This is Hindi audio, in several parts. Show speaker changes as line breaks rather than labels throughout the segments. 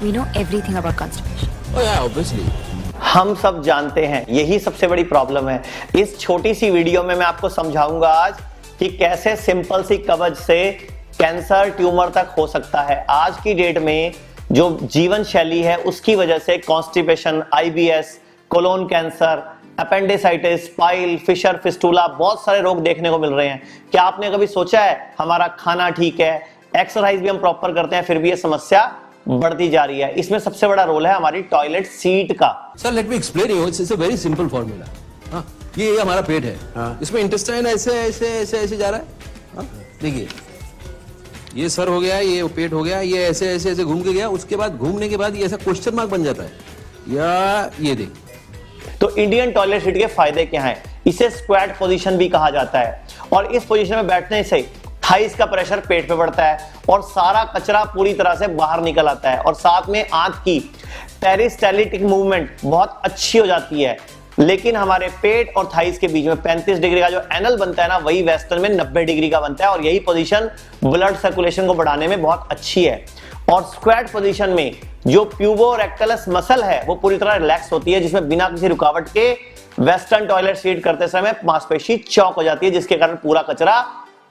We know everything about constipation.
Oh yeah, obviously.
हम सब जानते हैं, यही सबसे बड़ी प्रॉब्लम है। इस छोटी सी वीडियो में मैं आपको समझाऊंगा आज कि कैसे सिंपल सी कवच से कैंसर ट्यूमर तक हो सकता है। आज की डेट में जो जीवन शैली है उसकी वजह से constipation, IBS, colon cancer, appendicitis, pile, fissure, fistula, बहुत सारे रोग देखने को मिल रहे हैं। क्या आपने कभी सोचा है हमारा खाना ठीक है, एक्सरसाइज भी हम प्रॉपर करते हैं, फिर भी ये समस्या बढ़ती जा रही है? इसमें सबसे बड़ा रोल है हमारी टॉयलेट सीट का।
Sir let me explain you, it's a very simple formula. ये हमारा पेट है, इसमें इंटेस्टाइन ऐसे ऐसे ऐसे ऐसे जा रहा है। देखिए ये सर हो गया, ये पेट हो गया, ये ऐसे ऐसे ऐसे घूम के गया, उसके बाद घूमने के बाद ये ऐसा क्वेश्चन मार्क बन जाता है। या ये देख,
तो इंडियन टॉयलेट सीट के फायदे क्या हैं? इसे स्क्वाट पोजीशन भी कहा जाता है और इस पोजीशन में बैठने से थाइस का प्रेशर पेट पे बढ़ता है और सारा कचरा पूरी तरह से बाहर निकल आता है और साथ में आंत की पेरिस्टाल्टिक मूवमेंट बहुत अच्छी हो जाती है। लेकिन हमारे पेट और थाइस के बीच में 35 डिग्री का जो एनल बनता है ना, वही वेस्टर्न में 90 डिग्री का बनता है और यही पोजीशन ब्लड सर्कुलेशन को बढ़ाने में बहुत अच्छी है। और स्क्वाट पोजीशन में जो प्यूबोरेक्टलस मसल है वो पूरी तरह रिलैक्स होती है, जिसमें बिना किसी रुकावट के वेस्टर्न टॉयलेट सीट करते समय मांसपेशी चौक हो जाती है, जिसके कारण पूरा कचरा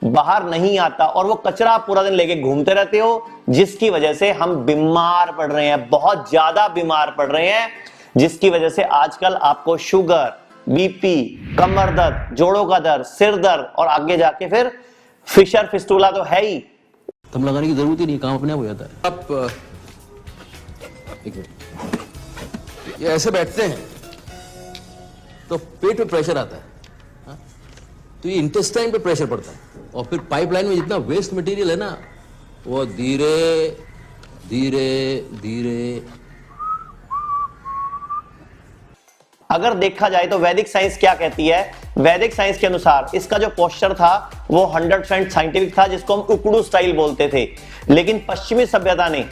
बाहर नहीं आता और वो कचरा पूरा दिन लेके घूमते रहते हो, जिसकी वजह से हम बीमार पड़ रहे हैं, बहुत ज्यादा बीमार पड़ रहे हैं, जिसकी वजह से आजकल आपको शुगर, बीपी, कमर दर्द, जोड़ों का दर्द, सिर दर्द और आगे जाके फिर फिशर फिस्टूला तो है ही।
दम लगाने की जरूरत ही नहीं, काम अपने आप हो जाता है। आप एक मिनट, ये ऐसे बैठते हैं तो पेट पे प्रेशर आता है, तो ये इंटेस्टाइन पे प्रेशर पड़ता है और फिर पाइपलाइन में जितना वेस्ट मटेरियल है ना, वो धीरे धीरे धीरे।
अगर देखा जाए तो वैदिक साइंस क्या कहती है? वैदिक साइंस के अनुसार इसका जो पोस्चर था वो 100% साइंटिफिक था, जिसको हम उकड़ू स्टाइल बोलते थे। लेकिन पश्चिमी सभ्यता ने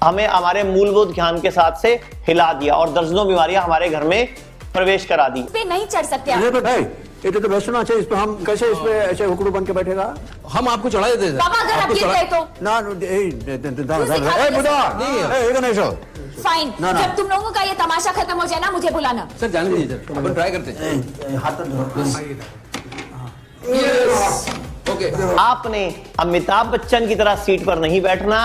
हमें हमारे मूलभूत ज्ञान के साथ से हिला दिया और दर्जनों बीमारियां हमारे घर में प्रवेश करा दी।
पे नहीं चढ़ सकते आप।
तो भाई ये तो बैठना चाहिए, इस पे हम कैसे इस पे ऐसे हुक्म बन के बैठेगा?
हम आपको चढ़ा देते थे।
बाबा अगर आप गिर गए तो
ना
फाइन। जब तुम लोगों का ये तमाशा खत्म हो जाए ना, मुझे बुलाना।
सर जाने दीजिए सर, अपन ट्राई करते हैं। ओके,
आपने अमिताभ बच्चन की तरह सीट पर नहीं बैठना,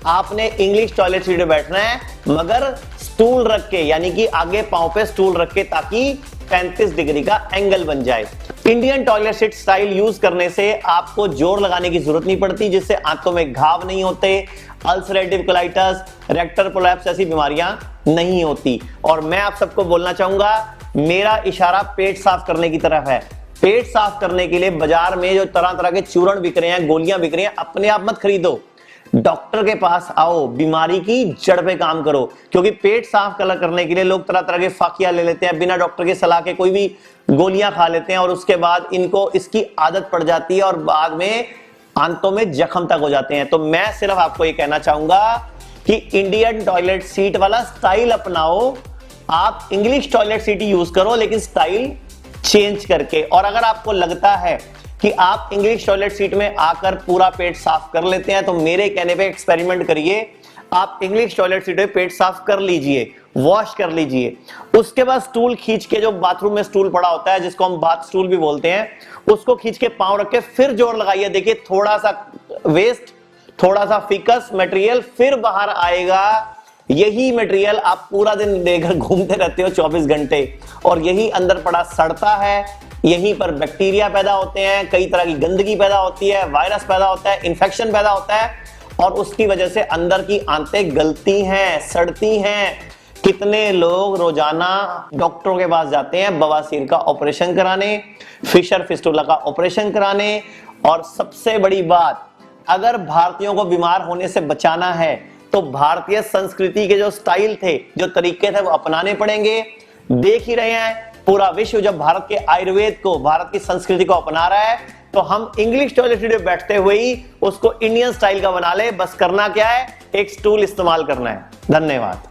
आपने इंग्लिश टॉयलेट सीट पर बैठना है, मगर स्टूल रख के, यानी कि आगे पांव पे स्टूल रख के, ताकि 35 डिग्री का एंगल बन जाए। Indian toilet seat style use करने से आपको जोर लगाने की जरूरत नहीं पड़ती, जिससे आंतों में घाव नहीं होते, अल्सरेटिव कोलाइटिस, रेक्टल प्रोलैप्स ऐसी बीमारियां नहीं होती। और मैं आप सबको बोलना चाहूंगा, मेरा इशारा पेट साफ करने की तरफ है। पेट साफ करने के लिए बाजार में जो तरह तरह के चूर्ण बिक रहे हैं, गोलियां बिक रही हैं, अपने आप मत खरीदो, डॉक्टर के पास आओ, बीमारी की जड़ पे काम करो। क्योंकि पेट साफ करने के लिए लोग तरह तरह के फाकिया ले लेते हैं, बिना डॉक्टर के सलाह के कोई भी गोलियां खा लेते हैं और उसके बाद इनको इसकी आदत पड़ जाती है और बाद में आंतों में जख्म तक हो जाते हैं। तो मैं सिर्फ आपको ये कहना चाहूंगा कि इंडियन टॉयलेट सीट वाला स्टाइल अपनाओ। आप इंग्लिश टॉयलेट सीट यूज करो, लेकिन स्टाइल चेंज करके। और अगर आपको लगता है कि आप इंग्लिश टॉयलेट सीट में आकर पूरा पेट साफ कर लेते हैं, तो मेरे कहने पे एक्सपेरिमेंट करिए। आप इंग्लिश टॉयलेट सीट में पेट साफ कर लीजिए, वॉश कर लीजिए, उसके बाद स्टूल खींच के, जो बाथरूम में स्टूल पड़ा होता है जिसको हम बाथ स्टूल भी बोलते हैं, उसको खींच के पांव रख के फिर जोर लगाइए। देखिए थोड़ा सा वेस्ट, थोड़ा सा फिकस मटेरियल फिर बाहर आएगा। यही मटेरियल आप पूरा दिन लेकर घूमते रहते हो 24 घंटे और यही अंदर पड़ा सड़ता है, यहीं पर बैक्टीरिया पैदा होते हैं, कई तरह की गंदगी पैदा होती है, वायरस पैदा होता है, इंफेक्शन पैदा होता है और उसकी वजह से अंदर की आंतें गलती हैं, सड़ती हैं। कितने लोग रोजाना डॉक्टरों के पास जाते हैं बवासीर का ऑपरेशन कराने, फिशर फिस्टूला का ऑपरेशन कराने। और सबसे बड़ी बात, अगर भारतीयों को बीमार होने से बचाना है तो भारतीय संस्कृति के जो स्टाइल थे, जो तरीके थे, वो अपनाने पड़ेंगे। देख ही रहे हैं पूरा विश्व जब भारत के आयुर्वेद को, भारत की संस्कृति को अपना रहा है, तो हम इंग्लिश टॉयलेट सीट में बैठते हुए ही उसको इंडियन स्टाइल का बना ले। बस करना क्या है, एक स्टूल इस्तेमाल करना है। धन्यवाद।